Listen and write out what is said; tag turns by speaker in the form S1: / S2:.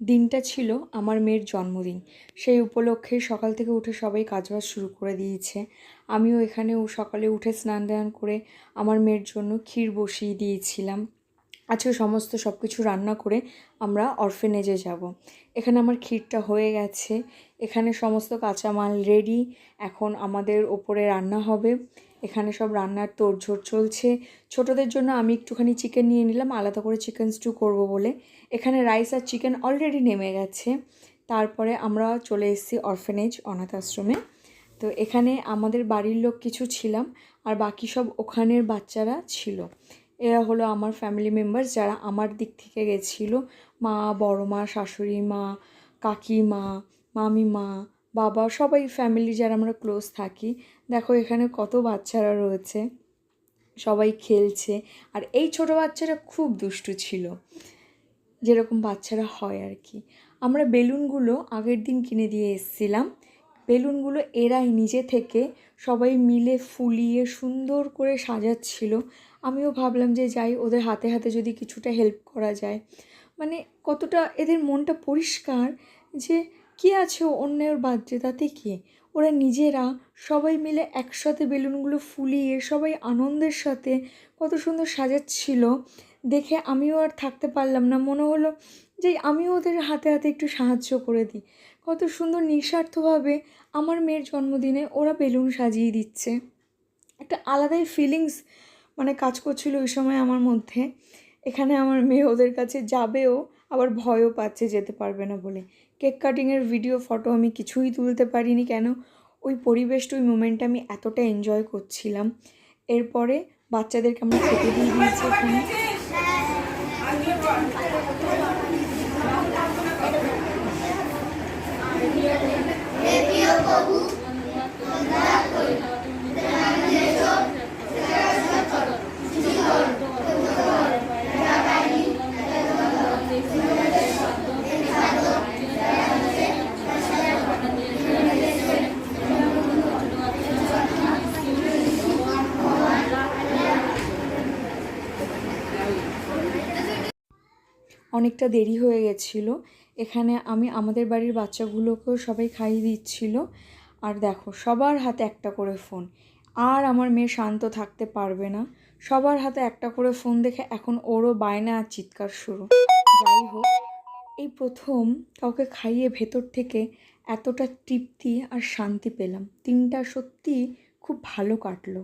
S1: দিনটা ছিল আমার মেয়ের জন্মদিন। সেই উপলক্ষে সকাল থেকে উঠে সবাই কাজবাজ শুরু করে দিয়েছে। আমিও এখানে সকালে উঠে স্নান টান করে আমার মেয়ের জন্য ক্ষীর বসিয়ে দিয়েছিলাম। আজকে সমস্ত সব কিছু রান্না করে আমরা অরফেনেজে যাব। এখানে আমার ক্ষীরটা হয়ে গেছে, এখানে সমস্ত কাঁচামাল রেডি। এখন আমাদের ওপরে রান্না হবে। এখানে সব রান্নার তোড়জোড় চলছে। ছোটদের জন্য আমি একটুখানি চিকেন নিয়ে নিলাম, আলাদা করে চিকেন স্টু করবো বলে। এখানে রাইস আর চিকেন অলরেডি নেমে গেছে। তারপরে আমরা চলে এসেছি অরফেনেজ, অনাথ আশ্রমে। তো এখানে আমাদের বাড়ির লোক কিছু ছিলাম, আর বাকি সব ওখানের বাচ্চারা ছিল। এরা হলো আমার ফ্যামিলি মেম্বার্স, যারা আমার দিক থেকে গেছিলো। মা, বড় মা, শাশুড়ি মা, কাকিমা, মামিমা, বাবা, সবাই ফ্যামিলি যারা আমরা ক্লোজ থাকি। দেখো এখানে কত বাচ্চারা রয়েছে, সবাই খেলছে। আর এই ছোটো বাচ্চারা খুব দুষ্টু ছিল, যেরকম বাচ্চারা হয় আর কি। আমরা বেলুনগুলো আগের দিন কিনে দিয়ে এসেছিলাম। বেলুনগুলো এরাই নিজে থেকে সবাই মিলে ফুলিয়ে সুন্দর করে সাজাচ্ছিল। আমিও ভাবলাম যে যাই, ওদের হাতে হাতে যদি কিছুটা হেল্প করা যায়। মানে কতটা এদের মনটা পরিষ্কার, যে কী আছে অন্যের বার্থডে, তাতে কি, ওরা নিজেরা সবাই মিলে একসাথে বেলুনগুলো ফুলিয়ে সবাই আনন্দের সাথে কত সুন্দর সাজাচ্ছিল। দেখে আমিও আর থাকতে পারলাম না, মনে হলো যে আমিও ওদের হাতে হাতে একটু সাহায্য করে দিই। কত সুন্দর নিঃস্বার্থভাবে আমার মেয়ের জন্মদিনে ওরা বেলুন সাজিয়ে দিচ্ছে। একটা আলাদাই ফিলিংস মানে কাজ করছিল ওই সময় আমার মধ্যে। এখানে আমার মেয়ে ওদের কাছে যাবেও, আবার ভয়ও পাচ্ছে যেতে পারবে না বলে। কেক কাটিংয়ের ভিডিও, ফটো আমি কিছুই তুলতে পারিনি, কেন, ওই পরিবেশটা, ওই মোমেন্টটা আমি এতটা এনজয় করছিলাম। এরপরে বাচ্চাদেরকে আমরা খেতে দিয়ে দিয়েছি এখানে। অনেকটা দেরি হয়ে গেছিলো। এখানে আমি আমাদের বাড়ির বাচ্চাগুলোকেও সবাই খাইয়ে দিচ্ছিল। আর দেখো সবার হাতে একটা করে ফোন। আর আমার মেয়ে শান্ত থাকতে পারবে না, সবার হাতে একটা করে ফোন দেখে এখন ওরও বায়না আর চিৎকার শুরু। যাই হোক, এই প্রথম কাউকে খাইয়ে ভেতর থেকে এতটা তৃপ্তি আর শান্তি পেলাম। দিনটা সত্যি খুব ভালো কাটলো।